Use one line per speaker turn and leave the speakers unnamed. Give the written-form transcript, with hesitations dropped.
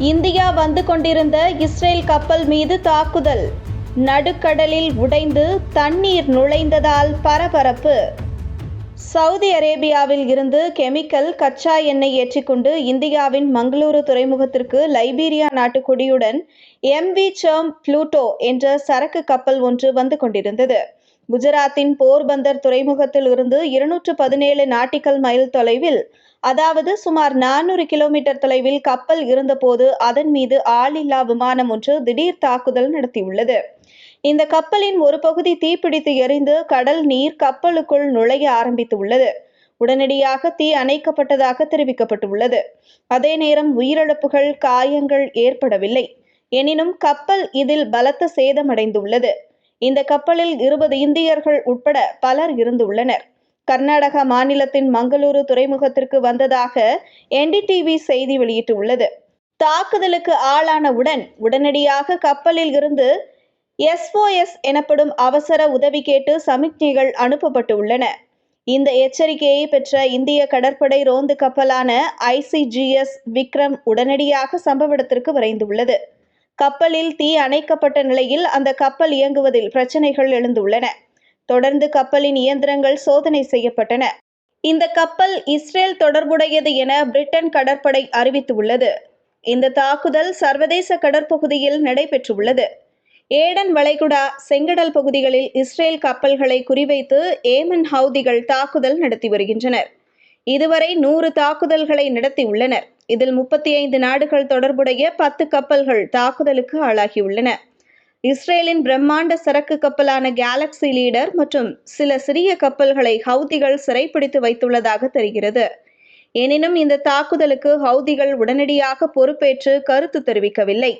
India வந்து கொண்டிருந்த Israel கப்பல் மீது தாக்குதல். நடுக்கடலில் உடைந்து தண்ணீர் நுழைந்ததால் பரபரப்பு. சவுதி அரேபியாவில் இருந்து கெமிக்கல் கச்சா எண்ணெய் ஏற்றிக்கொண்டு இந்தியாவின் மங்களூரு துறைமுகத்திற்கு லைபீரியா நாட்டு கொடியுடன் MV Cherm Pluto என்ற சரக்கு கப்பல் ஒன்று வந்து கொண்டிருந்தது. குஜராத்தின் போர்பந்தர் துறைமுகத்தில் இருந்து 217 நாட்டிக்கல் மைல் தொலைவில், அதாவது சுமார் 400 கிலோமீட்டர் தொலைவில் கப்பல் இருந்தபோது அதன் மீது ஆளில்லா விமானம் ஒன்று திடீர் தாக்குதல் நடத்தியுள்ளது. இந்த கப்பலின் ஒரு பகுதி தீப்பிடித்து எரிந்து கடல் நீர் கப்பலுக்குள் நுழைய ஆரம்பித்துள்ளது. உடனடியாக தீ அணைக்கப்பட்டதாக தெரிவிக்கப்பட்டுள்ளது. அதே நேரம் உயிரிழப்புகள், காயங்கள் ஏற்படவில்லை. எனினும் கப்பல் இதில் பலத்த சேதமடைந்துள்ளது. இந்த கப்பலில் 20 இந்தியர்கள் உட்பட பலர் இருந்துள்ளனர். கர்நாடக மாநிலத்தின் மங்களூரு துறைமுகத்திற்கு வந்ததாக NDTV செய்தி வெளியிட்டுள்ளது. தாக்குதலுக்கு ஆளானவுடன் உடனடியாக கப்பலில் இருந்து SOS எனப்படும் அவசர உதவி கேட்டு சமிக்ஞைகள் அனுப்பப்பட்டுள்ளன. இந்த எச்சரிக்கையை பெற்ற இந்திய கடற்படை ரோந்து கப்பலான ICGS விக்ரம் உடனடியாக சம்பவ இடத்திற்கு விரைந்துள்ளது. கப்பலில் தீ அணைக்கப்பட்ட நிலையில் அந்த கப்பல் இயங்குவதில் பிரச்சனைகள் எழுந்துள்ளன. தொடர்ந்து கப்பலின் இயந்திரங்கள் சோதனை செய்யப்பட்டன. இந்த கப்பல் இஸ்ரேல் தொடர்புடையது என பிரிட்டன் கடற்படை அறிவித்துள்ளது. இந்த தாக்குதல் சர்வதேச கடற்பகுதியில் நடைபெற்றுள்ளது. ஏடன் வளைகுடா, செங்கடல் பகுதிகளில் இஸ்ரேல் கப்பல்களை குறிவைத்து ஏமன் ஹவுதிகள் தாக்குதல் நடத்தி வருகின்றனர். இதுவரை 100 தாக்குதல்களை நடத்தியுள்ளனர். இதில் 35 நாடுகள் தொடர்புடைய 10 கப்பல்கள் தாக்குதலுக்கு ஆளாகியுள்ளன. இஸ்ரேலின் பிரம்மாண்ட சரக்கு கப்பலான கேலக்ஸி லீடர் மற்றும் சில சிறிய கப்பல்களை ஹவுதிகள் சிறைப்பிடித்து வைத்துள்ளதாக தெரிகிறது. எனினும் இந்த தாக்குதலுக்கு ஹவுதிகள் உடனடியாக பொறுப்பேற்று கருத்து தெரிவிக்கவில்லை.